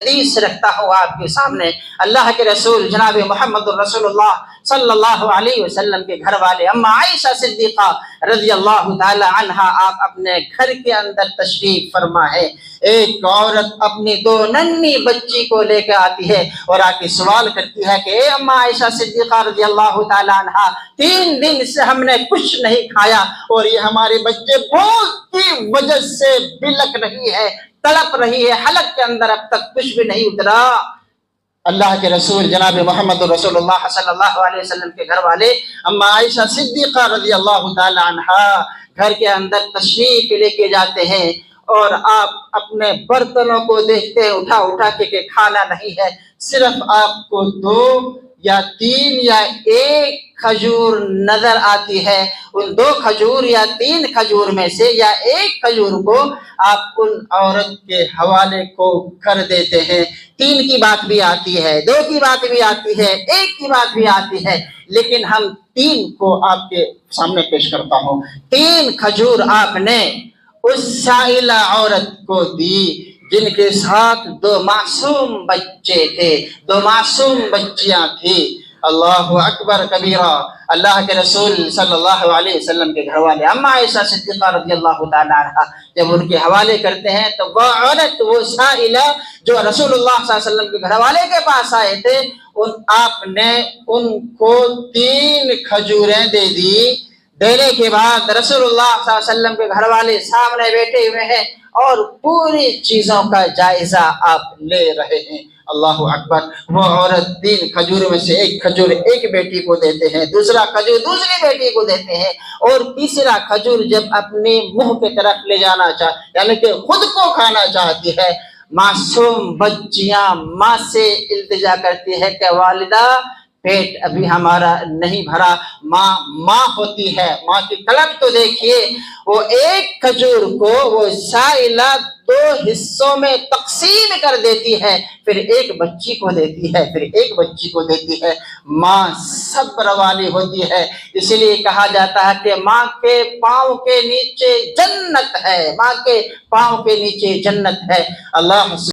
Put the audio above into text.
حدیث رکھتا ہوں آپ کے سامنے۔ اللہ کے رسول جناب محمد رسول اللہ صلی اللہ علیہ وسلم کے گھر والے اما عائشہ صدیقہ رضی اللہ تعالی عنہا، آپ اپنے گھر کے اندر تشریف فرما ہے۔ ایک عورت اپنی 2 ننھی بچی کو لے کے آتی ہے اور آ کے سوال کرتی ہے کہ اے اما عائشہ صدیقہ رضی اللہ تعالی عنہا، 3 دن سے ہم نے کچھ نہیں کھایا اور یہ ہمارے بچے بھوک کی وجہ سے بلک رہی ہے، تڑپ رہی ہے، حلق کے اندر اب تک کچھ بھی نہیں اترا۔ اللہ کے رسول جناب محمد رسول اللہ صلی اللہ علیہ وسلم کے گھر والے اما عائشہ صدیقہ رضی اللہ تعالی عنہا گھر کے اندر تشریف لے کے جاتے ہیں اور آپ اپنے برتنوں کو دیکھتے ہیں اٹھا اٹھا کے کہ کھانا نہیں ہے، صرف آپ کو 2 یا 3 یا 1 کھجور نظر آتی ہے۔ ان 2 کھجور یا 3 کھجور میں سے یا 1 کھجور کو آپ ان عورت کے حوالے کو کر دیتے ہیں۔ 3 کی بات بھی آتی ہے، 2 کی بات بھی آتی ہے، 1 کی بات بھی آتی ہے، لیکن ہم 3 کو آپ کے سامنے پیش کرتا ہوں۔ 3 کھجور آپ نے اس سائلہ عورت کو دی جن کے ساتھ 2 معصوم بچے تھے، 2 معصوم بچیاں تھیں۔ اللہ اکبر کبیرہ۔ اللہ کے رسول صلی اللہ علیہ وسلم کے گھر والے اما عائشہ صدیقہ رضی اللہ تعالی عنہا جب ان کے حوالے کرتے ہیں تو وہ عورت، وہ سائلہ جو رسول اللہ صلی اللہ علیہ وسلم کے گھر والے کے پاس آئے تھے، آپ نے ان کو 3 کھجوریں دے دی۔ دینے کے بعد رسول اللہ صلی اللہ علیہ وسلم کے گھر والے سامنے بیٹھے ہوئے ہیں اور پوری چیزوں کا جائزہ آپ لے رہے ہیں۔ اللہ اکبر۔ وہ عورت 3 کھجور میں سے 1 کھجور ایک بیٹی کو دیتے ہیں، دوسرا کھجور دوسری بیٹی کو دیتے ہیں، اور تیسرا کھجور جب اپنے منہ کی طرف لے جانا یعنی کہ خود کو کھانا چاہتی ہے، معصوم بچیاں ماں سے التجا کرتی ہے کہ والدہ پیٹ ابھی ہمارا نہیں بھرا۔ ماں ہوتی ہے، ماں کی طلب تو دیکھیے، وہ 1 کھجور کو وہ سائلہ 2 حصوں میں تقسیم کر دیتی ہے، پھر 1 بچی کو دیتی ہے، پھر 1 بچی کو دیتی ہے۔ ماں صبر والی ہوتی ہے، اس لیے کہا جاتا ہے کہ ماں کے پاؤں کے نیچے جنت ہے، ماں کے پاؤں کے نیچے جنت ہے۔ اللہ